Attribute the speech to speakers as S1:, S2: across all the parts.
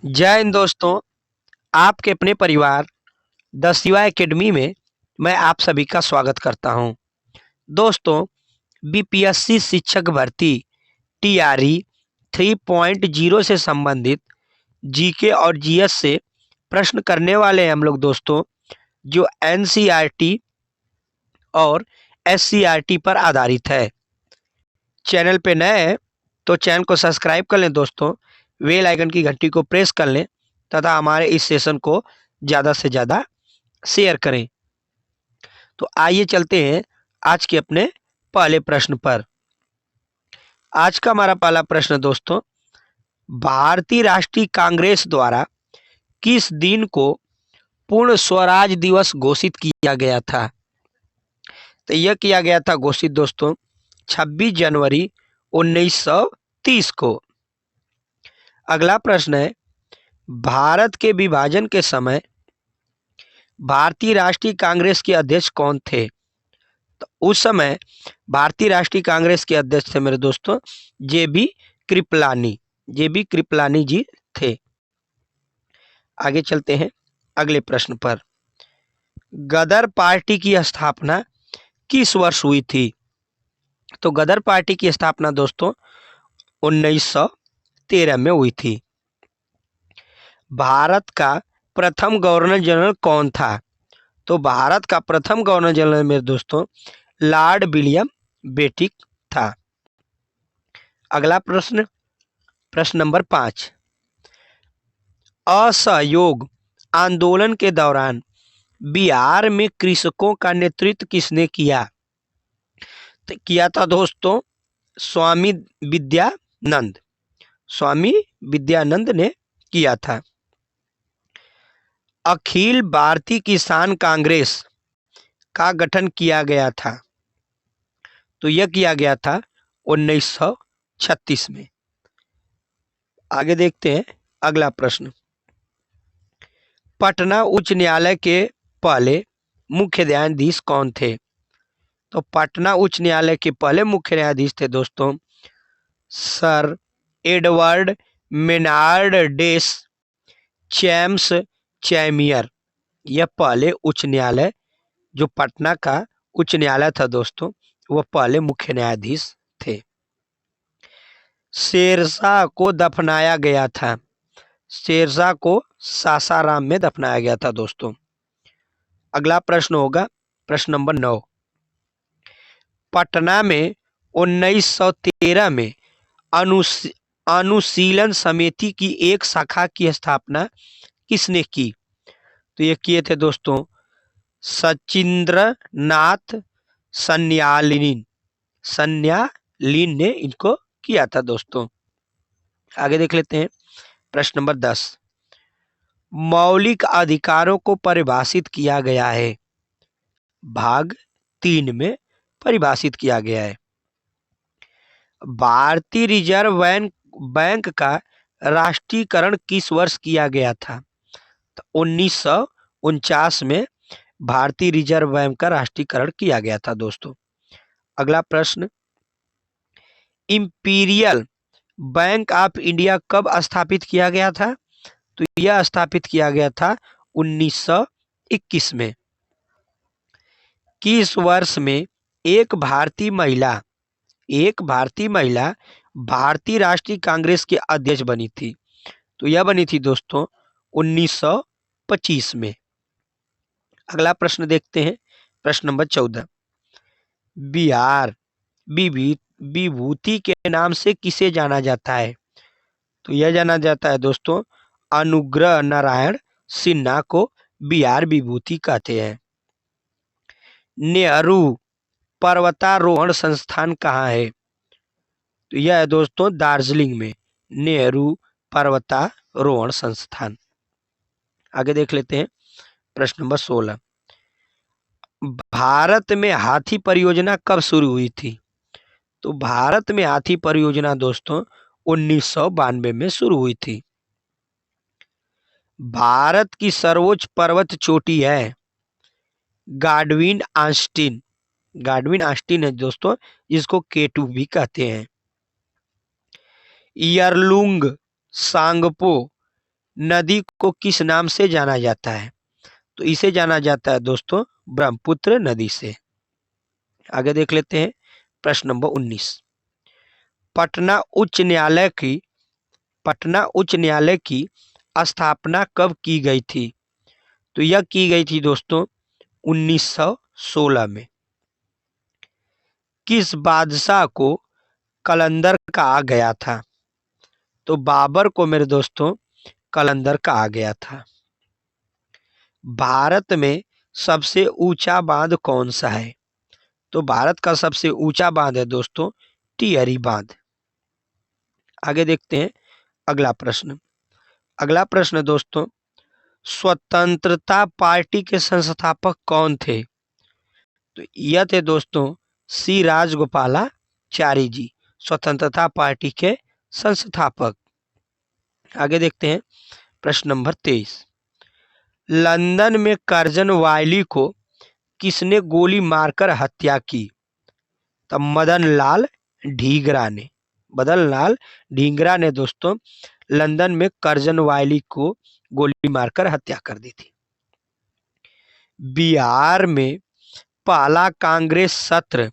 S1: जय हिंद दोस्तों। आपके अपने परिवार द शिवा एकेडमी में मैं आप सभी का स्वागत करता हूं। दोस्तों, बीपीएससी शिक्षक भर्ती टीआरई 3.0 से संबंधित जीके और जीएस से प्रश्न करने वाले हैं हम लोग दोस्तों, जो एनसीईआरटी और एससीईआरटी पर आधारित है। चैनल पे नए हैं तो चैनल को सब्सक्राइब कर लें दोस्तों, बेल आइकन की घंटी को प्रेस कर लें तथा हमारे इस सेशन को ज़्यादा से ज़्यादा शेयर करें। तो आइए चलते हैं आज के अपने पहले प्रश्न पर। आज का हमारा पहला प्रश्न दोस्तों, भारतीय राष्ट्रीय कांग्रेस द्वारा किस दिन को पूर्ण स्वराज दिवस घोषित किया गया था? तो यह किया गया था घोषित दोस्तों 26 जनवरी 1930 को। अगला प्रश्न है, भारत के विभाजन के समय भारतीय राष्ट्रीय कांग्रेस के अध्यक्ष कौन थे? तो उस समय भारतीय राष्ट्रीय कांग्रेस के अध्यक्ष थे मेरे दोस्तों जे बी कृपलानी जी थे। आगे चलते हैं अगले प्रश्न पर। गदर पार्टी की स्थापना किस वर्ष हुई थी? तो गदर पार्टी की स्थापना दोस्तों 1913 में हुई थी। भारत का प्रथम गवर्नर जनरल कौन था? तो भारत का प्रथम गवर्नर जनरल मेरे दोस्तों लॉर्ड विलियम बेटिक था। अगला प्रश्न, प्रश्न नंबर 5। असहयोग आंदोलन के दौरान बिहार में कृषकों का नेतृत्व किसने किया? तो किया था दोस्तों स्वामी विद्यानंद ने किया था। अखिल भारतीय किसान कांग्रेस का गठन किया गया था, तो यह किया गया था 1936 में। आगे देखते हैं अगला प्रश्न। पटना उच्च न्यायालय के पहले मुख्य न्यायाधीश कौन थे? तो पटना उच्च न्यायालय के पहले मुख्य न्यायाधीश थे दोस्तों सर एडवर्ड मेनार्ड डेस चैम्स चैमियर। यह पहले उच्च न्यायालय, जो पटना का उच्च न्यायालय था दोस्तों, वह पहले मुख्य न्यायाधीश थे। शेरशाह को दफनाया गया था, शेरशाह को सासाराम में दफनाया गया था दोस्तों। अगला प्रश्न होगा प्रश्न नंबर 9। पटना में 1913 में अनुशीलन समिति की एक शाखा की स्थापना किसने की? तो ये किए थे दोस्तों सचिंद्र नाथ सन्यालिन ने इनको किया था दोस्तों। आगे देख लेते हैं प्रश्न नंबर 10। मौलिक अधिकारों को परिभाषित किया गया है, भाग 3 में परिभाषित किया गया है। भारतीय रिजर्व बैंक का राष्ट्रीयकरण किस वर्ष किया गया था? तो 1949 में भारतीय रिजर्व बैंक का राष्ट्रीयकरण किया गया था दोस्तों। अगला प्रश्न, इंपीरियल बैंक ऑफ इंडिया कब स्थापित किया गया था? तो यह स्थापित किया गया था 1921 में। किस वर्ष में एक भारतीय महिला भारतीय राष्ट्रीय कांग्रेस के अध्यक्ष बनी थी? तो यह बनी थी दोस्तों 1925 में। अगला प्रश्न देखते हैं प्रश्न नंबर 14। बिहार विभूति के नाम से किसे जाना जाता है? तो यह जाना जाता है दोस्तों अनुग्रह नारायण सिन्हा को बिहार विभूति कहते हैं। नेहरू पर्वतारोहण संस्थान कहाँ है? तो यह है दोस्तों दार्जिलिंग में नेहरू पर्वतारोहण संस्थान। आगे देख लेते हैं प्रश्न नंबर 16। भारत में हाथी परियोजना कब शुरू हुई थी? तो भारत में हाथी परियोजना दोस्तों 1992 में शुरू हुई थी। भारत की सर्वोच्च पर्वत चोटी है गाडविन आस्टीन है दोस्तों, जिसको K2 भी कहते हैं। यरलुंग सांगपो नदी को किस नाम से जाना जाता है? तो इसे जाना जाता है दोस्तों ब्रह्मपुत्र नदी से। आगे देख लेते हैं प्रश्न नंबर 19। पटना उच्च न्यायालय की पटना उच्च न्यायालय की स्थापना कब की गई थी? तो यह की गई थी दोस्तों 1916 में। किस बादशाह को कलंदर कहा गया था? तो बाबर को मेरे दोस्तों कलंदर कहा गया था। भारत में सबसे ऊंचा बांध कौन सा है? तो भारत का सबसे ऊंचा बांध है दोस्तों टिहरी बांध। आगे देखते हैं अगला प्रश्न। अगला प्रश्न दोस्तों, स्वतंत्रता पार्टी के संस्थापक कौन थे? तो यह थे दोस्तों सी राजगोपालाचारी जी, स्वतंत्रता पार्टी के संस्थापक। आगे देखते हैं प्रश्न नंबर 23। लंदन में कर्जन वायली को किसने गोली मारकर हत्या की? तब मदन लाल ढींगरा ने दोस्तों लंदन में कर्जन वायली को गोली मारकर हत्या कर दी थी। बिहार में पहला कांग्रेस सत्र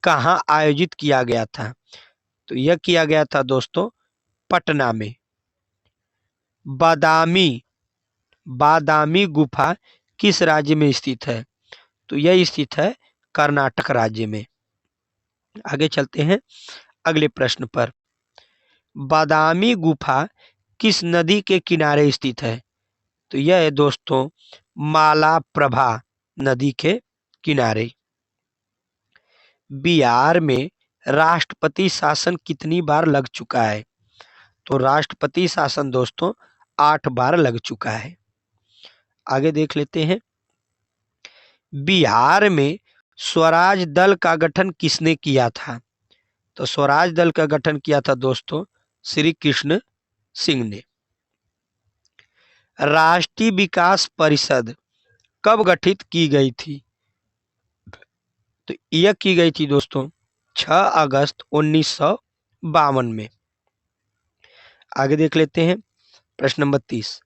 S1: कहाँ आयोजित किया गया था? तो यह किया गया था दोस्तों पटना में। बादामी गुफा किस राज्य में स्थित है? तो यह स्थित है कर्नाटक राज्य में। आगे चलते हैं अगले प्रश्न पर। बादामी गुफा किस नदी के किनारे स्थित है? तो यह है दोस्तों मालाप्रभा नदी के किनारे। बिहार में राष्ट्रपति शासन कितनी बार लग चुका है? तो राष्ट्रपति शासन दोस्तों 8 बार लग चुका है। आगे देख लेते हैं। बिहार में स्वराज दल का गठन किसने किया था? तो स्वराज दल का गठन किया था दोस्तों श्री कृष्ण सिंह ने। राष्ट्रीय विकास परिषद कब गठित की गई थी? तो यह की गई थी दोस्तों 6 अगस्त 1952 में। आगे देख लेते हैं प्रश्न नंबर 30।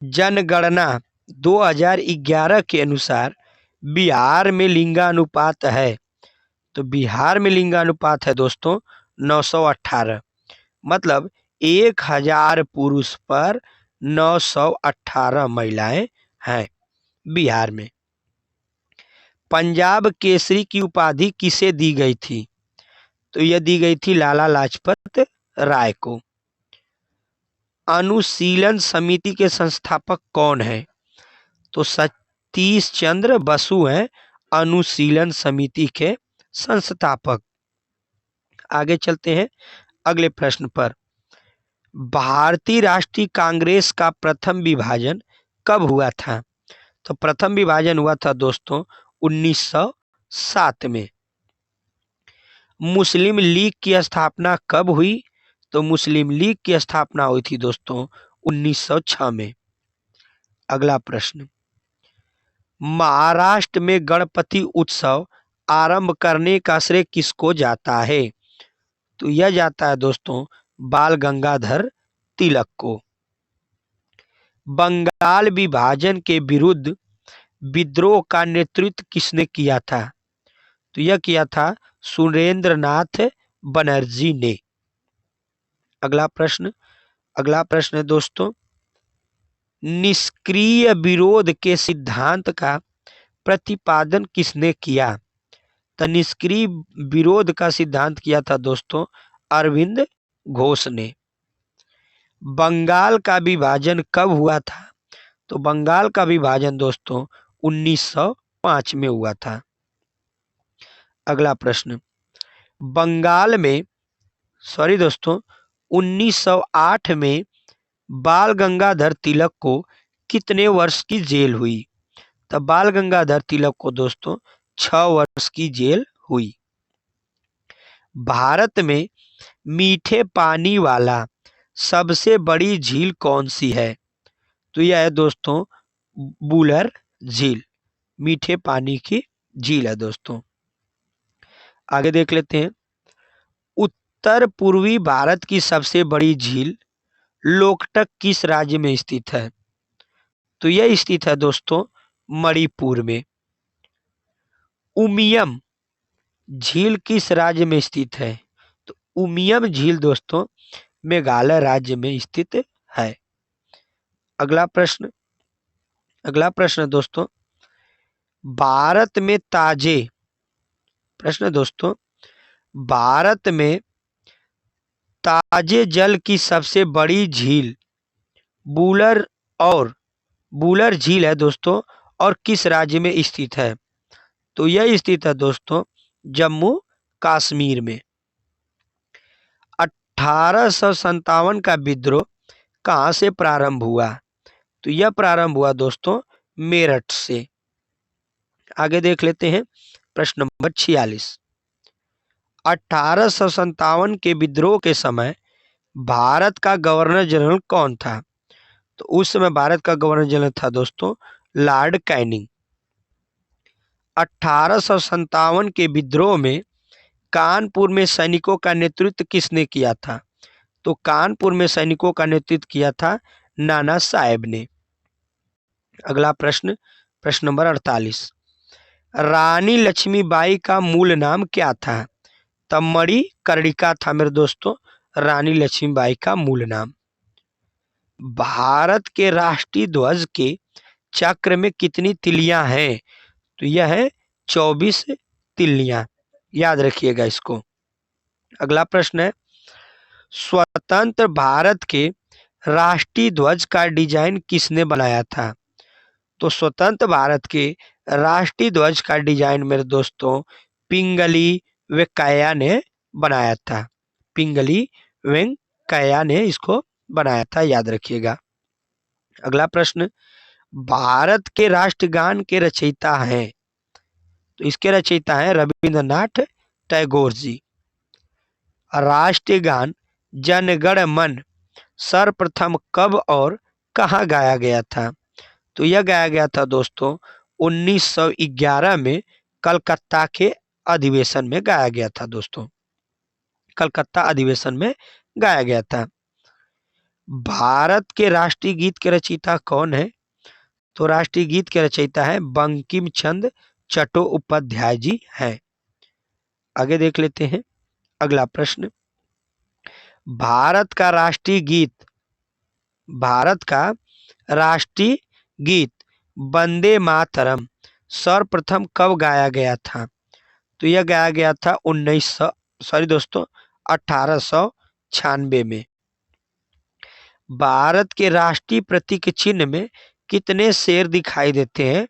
S1: जनगणना 2011 के अनुसार बिहार में लिंगानुपात है? तो बिहार में लिंगानुपात है दोस्तों 918, मतलब 1000 पुरुष पर 918 महिलाएं हैं बिहार में। पंजाब केसरी की उपाधि किसे दी गई थी? तो यह दी गई थी लाला लाजपत राय को। अनुशीलन समिति के संस्थापक कौन है? तो सतीश चंद्र बसु हैं अनुशीलन समिति के संस्थापक। आगे चलते हैं अगले प्रश्न पर। भारतीय राष्ट्रीय कांग्रेस का प्रथम विभाजन कब हुआ था? तो प्रथम विभाजन हुआ था दोस्तों 1907 में। मुस्लिम लीग की स्थापना कब हुई? तो मुस्लिम लीग की स्थापना हुई थी दोस्तों 1906 में। अगला प्रश्न। महाराष्ट्र में गणपति उत्सव आरंभ करने का श्रेय किसको जाता है? तो यह जाता है दोस्तों बाल गंगाधर तिलक को। बंगाल विभाजन के विरुद्ध विद्रोह का नेतृत्व किसने किया था? तो यह किया था सुरेंद्रनाथ बनर्जी ने। अगला प्रश्न है दोस्तों, निष्क्रिय विरोध के सिद्धांत का प्रतिपादन किसने किया? तो निष्क्रिय विरोध का सिद्धांत किया था दोस्तों अरविंद घोष ने। बंगाल का विभाजन कब हुआ था? तो बंगाल का विभाजन दोस्तों 1905 में हुआ था। अगला प्रश्न। बंगाल में 1908 में बाल गंगाधर तिलक को कितने वर्ष की जेल हुई? तब बाल गंगाधर तिलक को दोस्तों 6 वर्ष की जेल हुई। भारत में मीठे पानी वाला सबसे बड़ी झील कौन सी है? तो यह है दोस्तों बुलर झील, मीठे पानी की झील है दोस्तों। आगे देख लेते हैं। उत्तर पूर्वी भारत की सबसे बड़ी झील लोकटक किस राज्य में स्थित है? तो यह स्थित है दोस्तों मणिपुर में। उमियम झील किस राज्य में स्थित है? तो उमियम झील दोस्तों मेघालय राज्य में स्थित है। अगला प्रश्न दोस्तों, भारत में ताजे प्रश्न दोस्तों, भारत में ताजे जल की सबसे बड़ी झील बूलर और बूलर झील है दोस्तों, और किस राज्य में स्थित है? तो यह स्थित है दोस्तों जम्मू कश्मीर में। 1857 का विद्रोह कहां से प्रारंभ हुआ? तो यह प्रारंभ हुआ दोस्तों मेरठ से। आगे देख लेते हैं प्रश्न नंबर 46। 1857 के विद्रोह के समय भारत का गवर्नर जनरल कौन था? तो उस समय भारत का गवर्नर जनरल था दोस्तों लॉर्ड कैनिंग। 1857 के विद्रोह में कानपुर में सैनिकों का नेतृत्व किसने किया था? तो कानपुर में सैनिकों का नेतृत्व किया था नाना साहेब ने। अगला प्रश्न नंबर 48। रानी लक्ष्मीबाई का मूल नाम क्या था? तम्मड़ी कर्णिका था मेरे दोस्तों रानी लक्ष्मीबाई का मूल नाम। भारत के राष्ट्रीय ध्वज के चक्र में कितनी तिलियां हैं? तो यह है 24 तिलियां, याद रखिएगा इसको। अगला प्रश्न है, स्वतंत्र भारत के राष्ट्रीय ध्वज का डिजाइन किसने बनाया था? तो स्वतंत्र भारत के राष्ट्रीय ध्वज का डिजाइन मेरे दोस्तों पिंगली वेंकैया ने बनाया था। पिंगली वेंकैया ने इसको बनाया था, याद रखिएगा। अगला प्रश्न, भारत के राष्ट्रगान के रचयिता हैं? तो इसके रचयिता हैं रविंद्रनाथ टैगोर जी। राष्ट्रगान जन गण मन सर्वप्रथम कब और कहाँ गाया गया था? तो यह गाया गया था दोस्तों 1911 में कलकत्ता के अधिवेशन में गाया गया था दोस्तों। कलकत्ता अधिवेशन में गाया गया था। भारत के राष्ट्रीय गीत के रचयिता कौन है? तो राष्ट्रीय गीत के रचयिता है बंकिम चंद्र चट्टोपाध्याय जी हैं। आगे देख लेते हैं अगला प्रश्न, भारत का राष्ट्रीय गीत वंदे मातरम सर्वप्रथम कब गाया गया था? तो यह गाया गया था 1896 में। भारत के राष्ट्रीय प्रतीक चिन्ह में कितने शेर दिखाई देते हैं?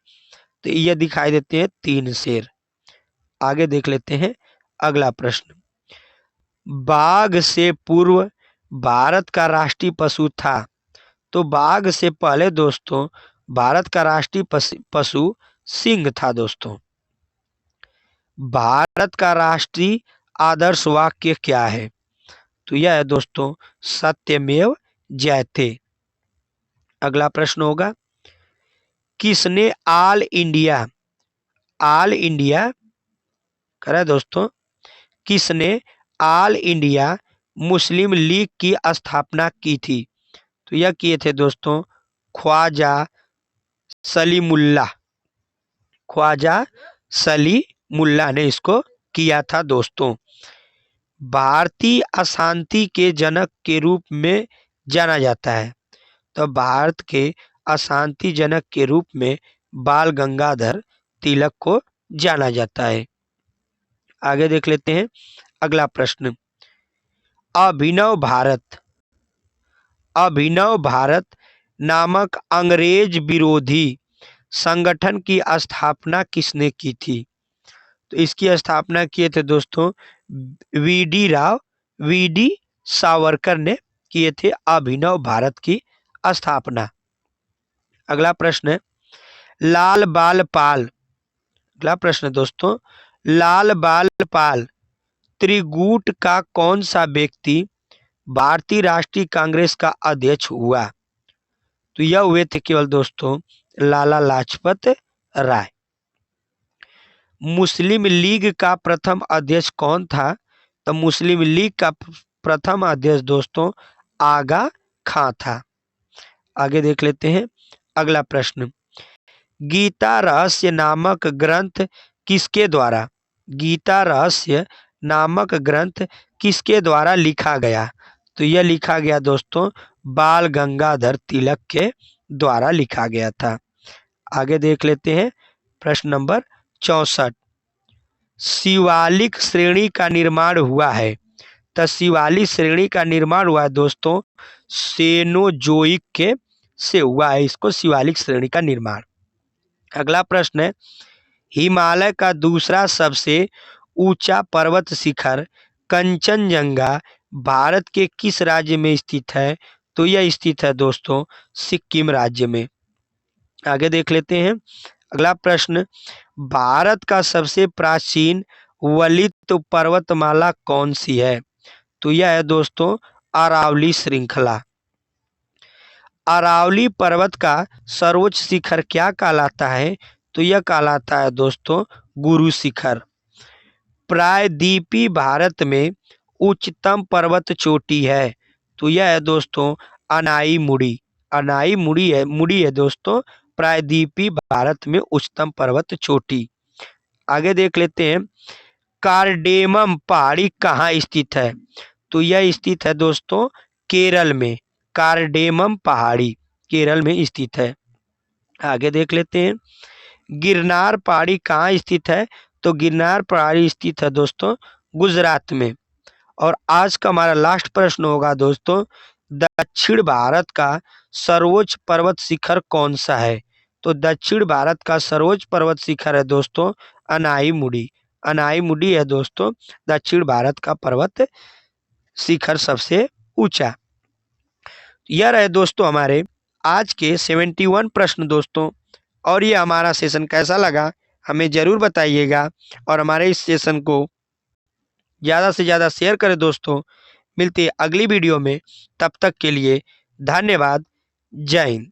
S1: तो यह दिखाई देते हैं 3 शेर। आगे देख लेते हैं अगला प्रश्न, बाघ से पूर्व भारत का राष्ट्रीय पशु था? तो बाघ से पहले दोस्तों भारत का राष्ट्रीय पशु सिंह था दोस्तों। भारत का राष्ट्रीय आदर्श वाक्य क्या है? तो यह है दोस्तों सत्यमेव जयते। अगला प्रश्न होगा, किसने ऑल इंडिया करे दोस्तों, किसने ऑल इंडिया मुस्लिम लीग की स्थापना की थी? तो यह किए थे दोस्तों ख्वाजा सलीमुल्लाह ने इसको किया था दोस्तों। भारतीय अशांति के जनक के रूप में जाना जाता है? तो भारत के अशांति जनक के रूप में बाल गंगाधर तिलक को जाना जाता है। आगे देख लेते हैं अगला प्रश्न, अभिनव भारत नामक अंग्रेज विरोधी संगठन की स्थापना किसने की थी? तो इसकी स्थापना किए थे दोस्तों वी.डी. सावरकर ने किए थे अभिनव भारत की स्थापना। अगला प्रश्न है, लाल बाल पाल त्रिगुट का कौन सा व्यक्ति भारतीय राष्ट्रीय कांग्रेस का अध्यक्ष हुआ? तो यह हुए थे केवल दोस्तों लाला लाजपत राय। मुस्लिम लीग का प्रथम अध्यक्ष कौन था? तो मुस्लिम लीग का प्रथम अध्यक्ष दोस्तों आगा खां था। आगे देख लेते हैं अगला प्रश्न। गीता रहस्य नामक ग्रंथ किसके द्वारा गीता रहस्य नामक ग्रंथ किसके द्वारा लिखा गया? तो यह लिखा गया दोस्तों बाल गंगाधर तिलक के द्वारा लिखा गया था। आगे देख लेते हैं प्रश्न नंबर 64। शिवालिक श्रेणी का निर्माण हुआ है। तो शिवालिक श्रेणी का निर्माण हुआ है दोस्तों सेनोजोइक के से हुआ है इसको शिवालिक श्रेणी का निर्माण। अगला प्रश्न है हिमालय का दूसरा सबसे ऊंचा पर्वत शिखर कंचनजंगा भारत के किस राज्य में स्थित है? तो यह स्थित है दोस्तों सिक्किम राज्य में। आगे देख लेते हैं अगला प्रश्न। भारत का सबसे प्राचीन वलित पर्वतमाला कौन सी है? तो यह है दोस्तों अरावली श्रृंखला। अरावली पर्वत का सर्वोच्च शिखर क्या कहलाता है? तो यह कहलाता है दोस्तों गुरु शिखर। प्रायद्वीपीय भारत में उच्चतम पर्वत चोटी है। तो यह है दोस्तों अनाई मुड़ी। अनाई मुड़ी है दोस्तों प्रायद्वीपीय भारत में उच्चतम पर्वत चोटी। आगे देख लेते हैं कार्डेमम पहाड़ी कहाँ स्थित है? तो यह स्थित है दोस्तों केरल में। कार्डेमम पहाड़ी केरल में स्थित है। आगे देख लेते हैं गिरनार पहाड़ी कहाँ स्थित है? तो गिरनार पहाड़ी स्थित है दोस्तों गुजरात में। और आज का हमारा लास्ट प्रश्न होगा दोस्तों दक्षिण भारत का सर्वोच्च पर्वत शिखर कौन सा है? तो दक्षिण भारत का सर्वोच्च पर्वत शिखर है दोस्तों अनाई मुड़ी। अनाई मुड़ी है दोस्तों दक्षिण भारत का पर्वत शिखर सबसे ऊंचा। यह रहे दोस्तों हमारे आज के 71 प्रश्न दोस्तों। और ये हमारा सेशन कैसा लगा हमें ज़रूर बताइएगा और हमारे इस सेशन को ज़्यादा से ज़्यादा शेयर करें दोस्तों। मिलते हैं अगली वीडियो में, तब तक के लिए धन्यवाद। जय हिंद।